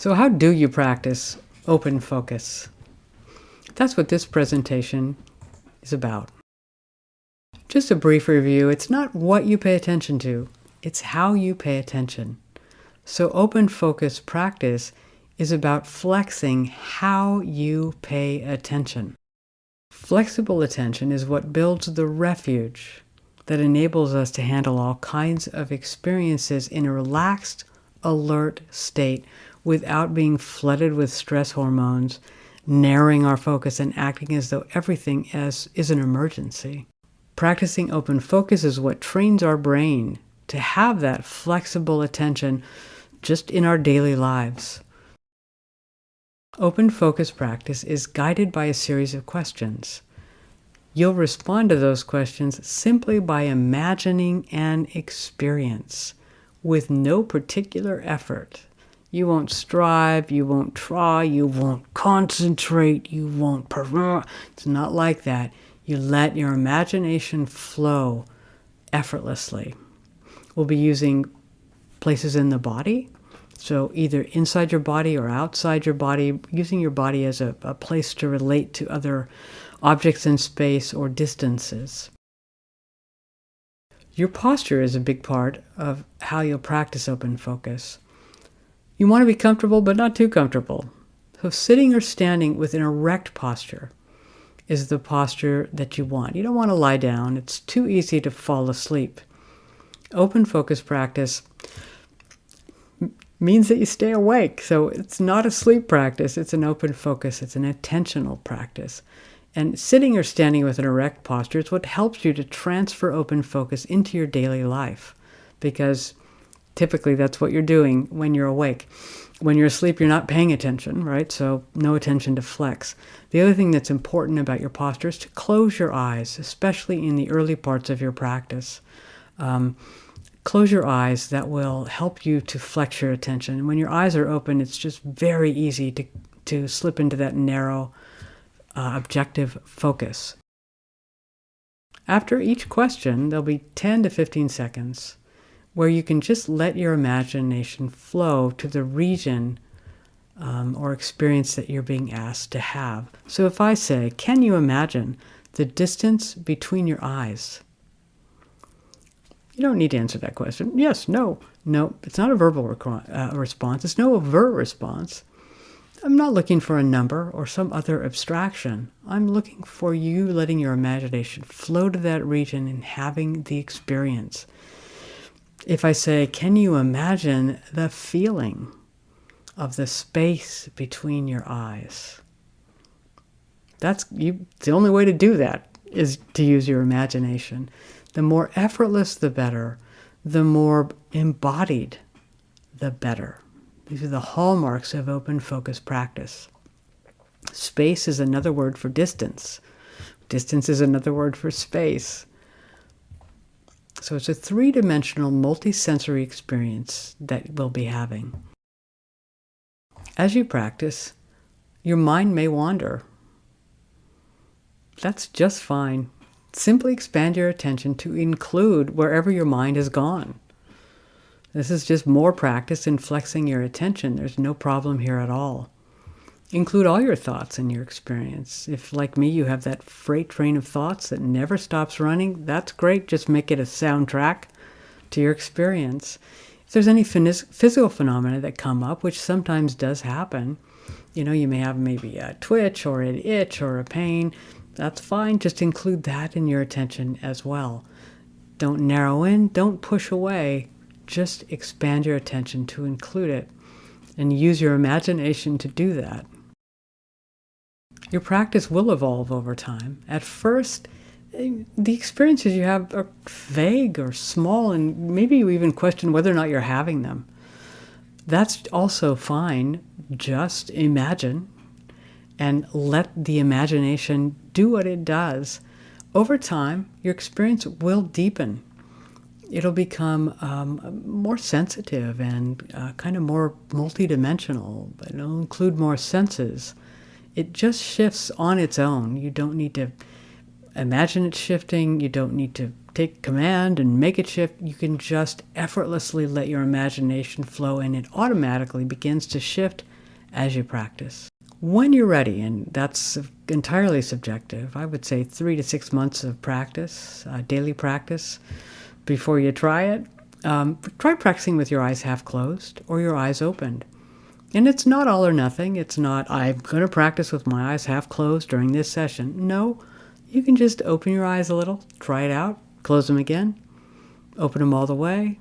So how do you practice open focus? That's what this presentation is about. Just a brief review, it's not what you pay attention to, it's how you pay attention. So open focus practice is about flexing how you pay attention. Flexible attention is what builds the refuge that enables us to handle all kinds of experiences in a relaxed, alert state without being flooded with stress hormones, narrowing our focus and acting as though everything is an emergency. Practicing open focus is what trains our brain to have that flexible attention just in our daily lives. Open focus practice is guided by a series of questions. You'll respond to those questions simply by imagining an experience with no particular effort. You won't strive, you won't try, you won't concentrate, you won't perform. It's not like that. You let your imagination flow effortlessly. We'll be using places in the body, so either inside your body or outside your body, using your body as a place to relate to other objects in space or distances. Your posture is a big part of how you'll practice open focus. You want to be comfortable, but not too comfortable. So sitting or standing with an erect posture is the posture that you want. You don't want to lie down. It's too easy to fall asleep. Open focus practice means that you stay awake. So it's not a sleep practice. It's an open focus. It's an attentional practice. And sitting or standing with an erect posture is what helps you to transfer open focus into your daily life, because typically that's what you're doing when you're awake. When you're asleep, you're not paying attention, right? So no attention to flex. The other thing that's important about your posture is to close your eyes, especially in the early parts of your practice. Close your eyes. That will help you to flex your attention. And when your eyes are open, it's just very easy to slip into that narrow, objective focus. After each question, there'll be 10 to 15 seconds where you can just let your imagination flow to the region or experience that you're being asked to have. So if I say, can you imagine the distance between your eyes? You don't need to answer that question. Yes, no. No, it's not a verbal response. It's no overt response. I'm not looking for a number or some other abstraction. I'm looking for you letting your imagination flow to that region and having the experience. If I say, can you imagine the feeling of the space between your eyes? The only way to do that is to use your imagination. The more effortless, the better. The more embodied, the better. These are the hallmarks of open focus practice. Space is another word for distance. Distance is another word for space. So it's a three-dimensional, multi-sensory experience that we'll be having. As you practice, your mind may wander. That's just fine. Simply expand your attention to include wherever your mind has gone. This is just more practice in flexing your attention. There's no problem here at all. Include all your thoughts in your experience. If, like me, you have that freight train of thoughts that never stops running, that's great. Just make it a soundtrack to your experience. If there's any physical phenomena that come up, which sometimes does happen, you may have maybe a twitch or an itch or a pain, that's fine. Just include that in your attention as well. Don't narrow in, don't push away. Just expand your attention to include it and use your imagination to do that. Your practice will evolve over time. At first, the experiences you have are vague or small, and maybe you even question whether or not you're having them. That's also fine. Just imagine and let the imagination do what it does. Over time, your experience will deepen. It'll become more sensitive and kind of more multidimensional. It'll include more senses. It just shifts on its own. You don't need to imagine it shifting. You don't need to take command and make it shift. You can just effortlessly let your imagination flow, and it automatically begins to shift as you practice. When you're ready, and that's entirely subjective, I would say 3 to 6 months of practice, daily practice, before you try it. Try practicing with your eyes half closed or your eyes opened. And it's not all or nothing. It's not, I'm going to practice with my eyes half closed during this session. No, you can just open your eyes a little, try it out, close them again, open them all the way,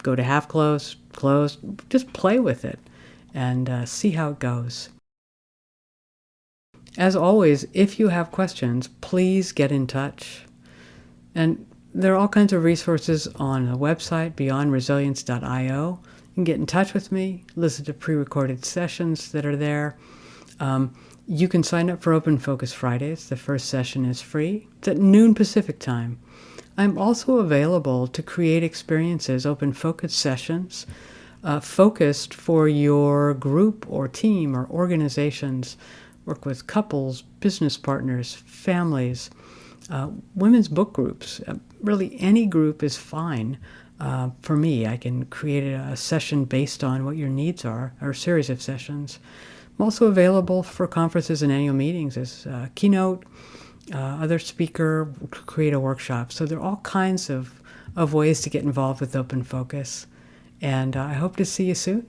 go to half closed, closed, just play with it and see how it goes. As always, if you have questions, please get in touch. And there are all kinds of resources on the website, beyondresilience.io. You can get in touch with me, listen to pre-recorded sessions that are there. You can sign up for Open Focus Fridays. The first session is free. It's at noon Pacific time. I'm also available to create experiences, open focus sessions, focused for your group or team or organizations. Work with couples, business partners, families, women's book groups. Really, any group is fine for me. I can create a session based on what your needs are, or a series of sessions. I'm also available for conferences and annual meetings as a keynote, other speaker, create a workshop. So there are all kinds of ways to get involved with Open Focus. And I hope to see you soon.